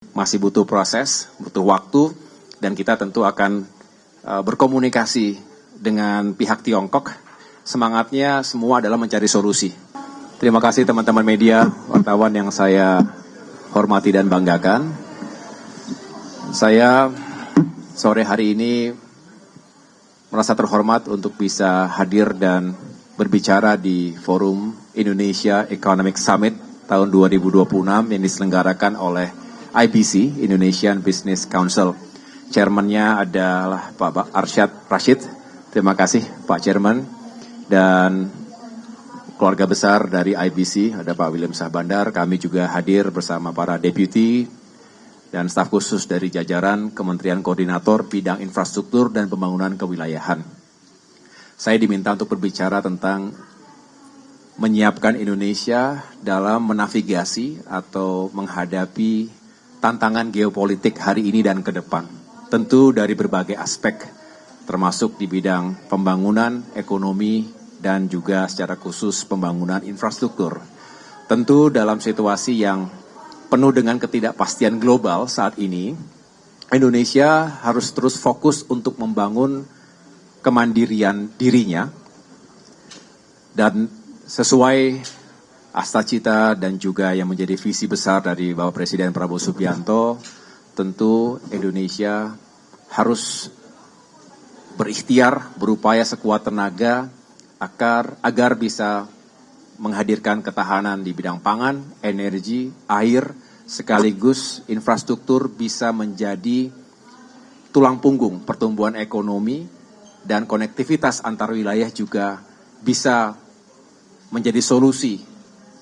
masih butuh proses, butuh waktu, dan kita tentu akan berkomunikasi dengan pihak Tiongkok. Semangatnya semua adalah mencari solusi. Terima kasih teman-teman media, wartawan yang saya hormati dan banggakan. Saya sore hari ini merasa terhormat untuk bisa hadir dan berbicara di Forum Indonesia Economic Summit tahun 2026 yang diselenggarakan oleh IBC, Indonesian Business Council. Chairman-nya adalah Pak Arsyad Rashid. Terima kasih Pak Chairman. Dan keluarga besar dari IBC, ada Pak William Syahbandar. Kami juga hadir bersama para deputy dan staf khusus dari jajaran Kementerian Koordinator Bidang Infrastruktur dan Pembangunan Kewilayahan. Saya diminta untuk berbicara tentang menyiapkan Indonesia dalam menavigasi atau menghadapi tantangan geopolitik hari ini dan ke depan. Tentu dari berbagai aspek, termasuk di bidang pembangunan, ekonomi, dan juga secara khusus pembangunan infrastruktur. Tentu dalam situasi yang penuh dengan ketidakpastian global saat ini, Indonesia harus terus fokus untuk membangun kemandirian dirinya dan sesuai asta-cita dan juga yang menjadi visi besar dari Bapak Presiden Prabowo Subianto, tentu Indonesia harus berikhtiar, berupaya sekuat tenaga agar bisa menghadirkan ketahanan di bidang pangan, energi, air, sekaligus infrastruktur bisa menjadi tulang punggung pertumbuhan ekonomi dan konektivitas antar wilayah juga bisa menjadi solusi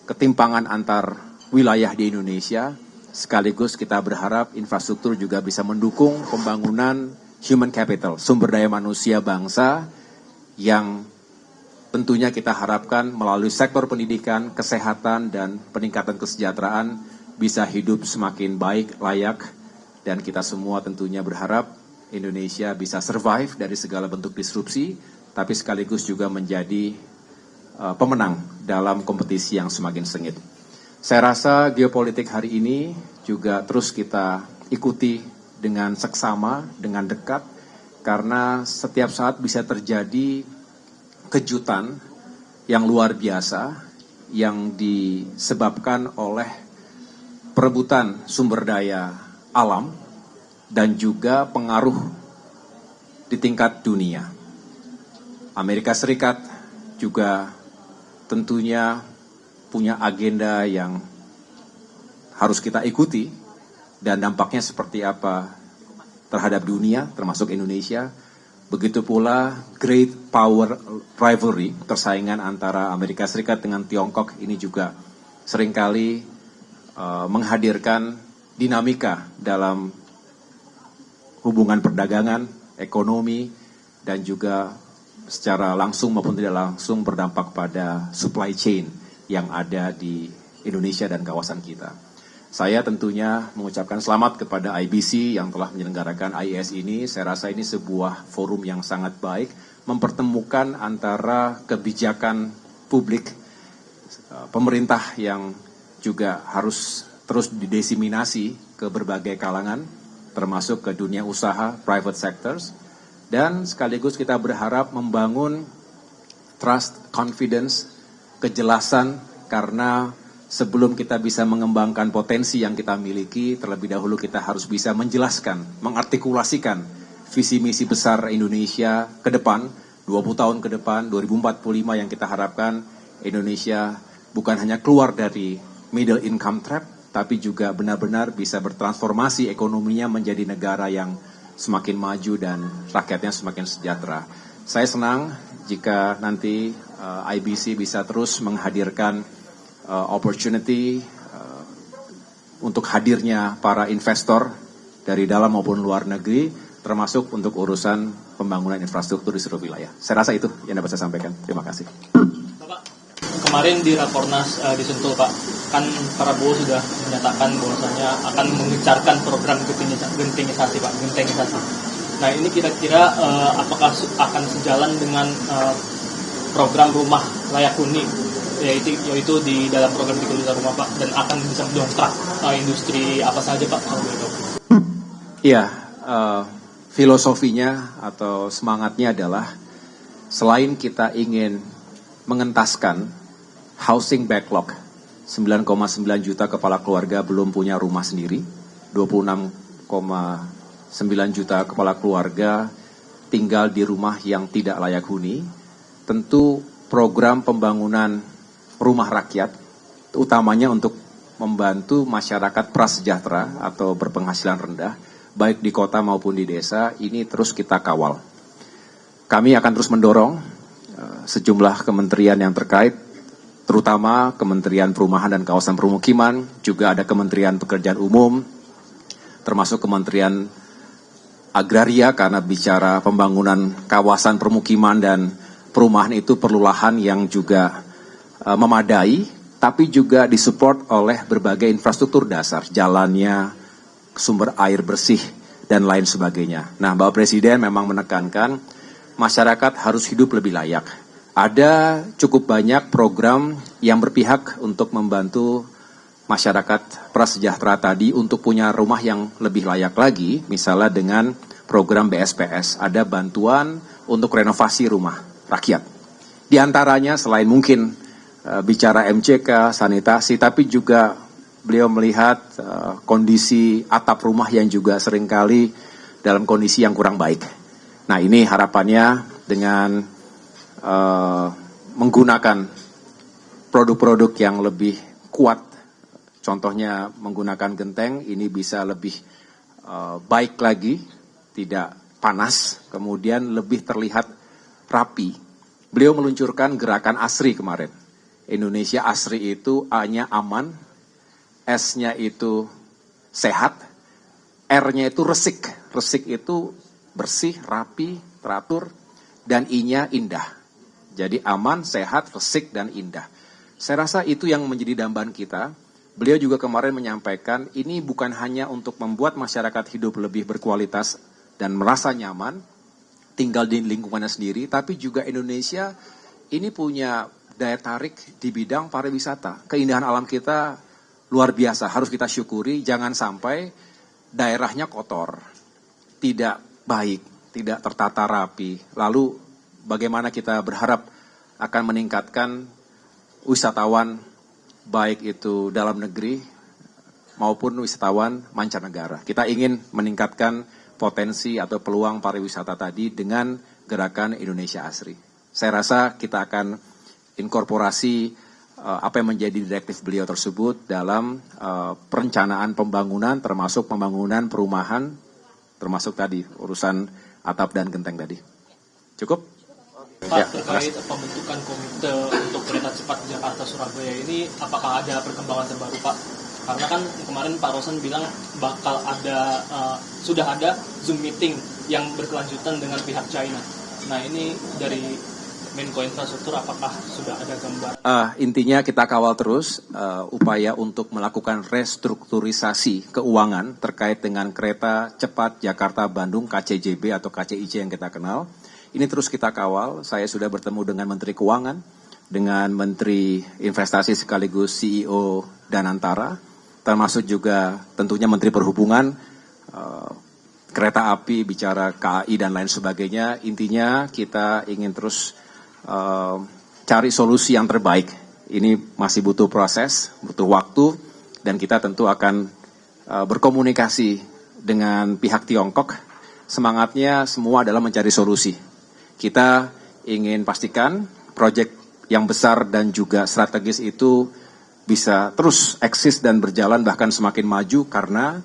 ketimpangan antar wilayah di Indonesia, sekaligus kita berharap infrastruktur juga bisa mendukung pembangunan human capital, sumber daya manusia bangsa yang tentunya kita harapkan melalui sektor pendidikan, kesehatan, dan peningkatan kesejahteraan bisa hidup semakin baik, layak, dan kita semua tentunya berharap Indonesia bisa survive dari segala bentuk disrupsi, tapi sekaligus juga menjadi pemenang dalam kompetisi yang semakin sengit. Saya rasa geopolitik hari ini juga terus kita ikuti dengan seksama, dengan dekat, karena setiap saat bisa terjadi kejutan yang luar biasa yang disebabkan oleh perebutan sumber daya alam dan juga pengaruh di tingkat dunia. Amerika Serikat juga tentunya punya agenda yang harus kita ikuti dan dampaknya seperti apa terhadap dunia, termasuk Indonesia. Begitu pula great power rivalry, persaingan antara Amerika Serikat dengan Tiongkok ini juga seringkali menghadirkan dinamika dalam hubungan perdagangan, ekonomi, dan juga secara langsung maupun tidak langsung berdampak pada supply chain yang ada di Indonesia dan kawasan kita. Saya tentunya mengucapkan selamat kepada IBC yang telah menyelenggarakan IES ini. Saya rasa ini sebuah forum yang sangat baik, mempertemukan antara kebijakan publik, pemerintah yang juga harus terus didesiminasi ke berbagai kalangan, termasuk ke dunia usaha, private sectors, dan sekaligus kita berharap membangun trust, confidence, kejelasan, karena sebelum kita bisa mengembangkan potensi yang kita miliki, terlebih dahulu kita harus bisa menjelaskan, mengartikulasikan visi misi besar Indonesia ke depan, 20 tahun ke depan, 2045 yang kita harapkan Indonesia bukan hanya keluar dari middle income trap, tapi juga benar-benar bisa bertransformasi ekonominya menjadi negara yang semakin maju dan rakyatnya semakin sejahtera. Saya senang jika nanti IBC bisa terus menghadirkan opportunity untuk hadirnya para investor dari dalam maupun luar negeri, termasuk untuk urusan pembangunan infrastruktur di seluruh wilayah. Saya rasa itu yang dapat saya sampaikan. Terima kasih. Bapak, kemarin di Rakornas di Sentul, Pak, kan Prabowo sudah menyatakan bahwasanya akan mengecarkan program gentingisasi, Pak, gentingisasi. Nah, ini kira-kira apakah akan sejalan dengan program rumah layak huni yaitu di dalam program Tiga Juta Rumah Pak, dan akan bisa mendongkrak industri apa saja Pak kalau boleh tahu? Iya, filosofinya atau semangatnya adalah selain kita ingin mengentaskan housing backlog, 9,9 juta kepala keluarga belum punya rumah sendiri, 26,9 juta kepala keluarga tinggal di rumah yang tidak layak huni. Tentu program pembangunan rumah rakyat, utamanya untuk membantu masyarakat prasejahtera atau berpenghasilan rendah, baik di kota maupun di desa, ini terus kita kawal. Kami akan terus mendorong sejumlah kementerian yang terkait, terutama Kementerian Perumahan dan Kawasan Permukiman, juga ada Kementerian Pekerjaan Umum, termasuk Kementerian Agraria, karena bicara pembangunan kawasan permukiman dan perumahan itu perlu lahan yang juga memadai, tapi juga disupport oleh berbagai infrastruktur dasar, jalannya, sumber air bersih, dan lain sebagainya. Nah, Bapak Presiden memang menekankan masyarakat harus hidup lebih layak. Ada cukup banyak program yang berpihak untuk membantu masyarakat prasejahtera tadi untuk punya rumah yang lebih layak lagi, misalnya dengan program BSPS, ada bantuan untuk renovasi rumah rakyat. Di antaranya selain mungkin bicara MCK, sanitasi, tapi juga beliau melihat kondisi atap rumah yang juga seringkali dalam kondisi yang kurang baik. Nah, ini harapannya dengan menggunakan produk-produk yang lebih kuat, contohnya menggunakan genteng, ini bisa lebih baik lagi, tidak panas, kemudian lebih terlihat rapi. Beliau meluncurkan gerakan ASRI kemarin. Indonesia ASRI itu A-nya aman, S-nya itu sehat, R-nya itu resik. Resik itu bersih, rapi, teratur, dan I-nya indah. Jadi aman, sehat, resik, dan indah. Saya rasa itu yang menjadi dambaan kita. Beliau juga kemarin menyampaikan ini bukan hanya untuk membuat masyarakat hidup lebih berkualitas dan merasa nyaman, tinggal di lingkungannya sendiri, tapi juga Indonesia ini punya daya tarik di bidang pariwisata. Keindahan alam kita luar biasa, harus kita syukuri, jangan sampai daerahnya kotor, tidak baik, tidak tertata rapi. Lalu bagaimana kita berharap akan meningkatkan wisatawan, baik itu dalam negeri maupun wisatawan mancanegara. Kita ingin meningkatkan potensi atau peluang pariwisata tadi dengan gerakan Indonesia ASRI. Saya rasa kita akan inkorporasi apa yang menjadi direktif beliau tersebut dalam perencanaan pembangunan, termasuk pembangunan perumahan, termasuk tadi urusan atap dan genteng tadi. Cukup? Pak, ya, terkait pembentukan komite untuk kereta cepat Jakarta-Surabaya ini, apakah ada perkembangan terbaru Pak? Karena kan kemarin Pak Rosan bilang bakal ada, sudah ada Zoom meeting yang berkelanjutan dengan pihak China. Nah, ini dari Menko Infrastruktur, apakah sudah ada gambar? Intinya kita kawal terus upaya untuk melakukan restrukturisasi keuangan terkait dengan kereta cepat Jakarta-Bandung KCJB atau KCIC yang kita kenal. Ini terus kita kawal. Saya sudah bertemu dengan Menteri Keuangan, dengan Menteri Investasi sekaligus CEO Danantara, termasuk juga tentunya Menteri Perhubungan, kereta api, bicara KAI dan lain sebagainya. Intinya kita ingin terus cari solusi yang terbaik. Ini masih butuh proses, butuh waktu, dan kita tentu akan berkomunikasi dengan pihak Tiongkok. Semangatnya semua adalah mencari solusi. Kita ingin pastikan proyek yang besar dan juga strategis itu bisa terus eksis dan berjalan, bahkan semakin maju, karena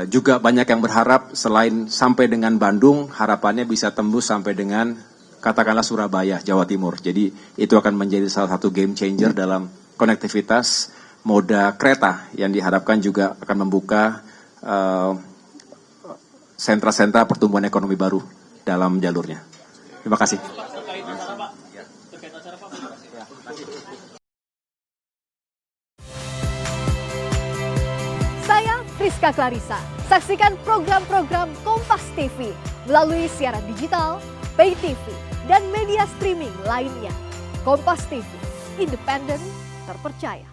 juga banyak yang berharap selain sampai dengan Bandung, harapannya bisa tembus sampai dengan katakanlah Surabaya, Jawa Timur. Jadi itu akan menjadi salah satu game changer dalam konektivitas moda kereta yang diharapkan juga akan membuka sentra-sentra pertumbuhan ekonomi baru dalam jalurnya. Terima kasih. Saya Friska Clarissa. Saksikan program-program Kompas TV melalui siaran digital, pay TV, dan media streaming lainnya. Kompas TV, independen, terpercaya.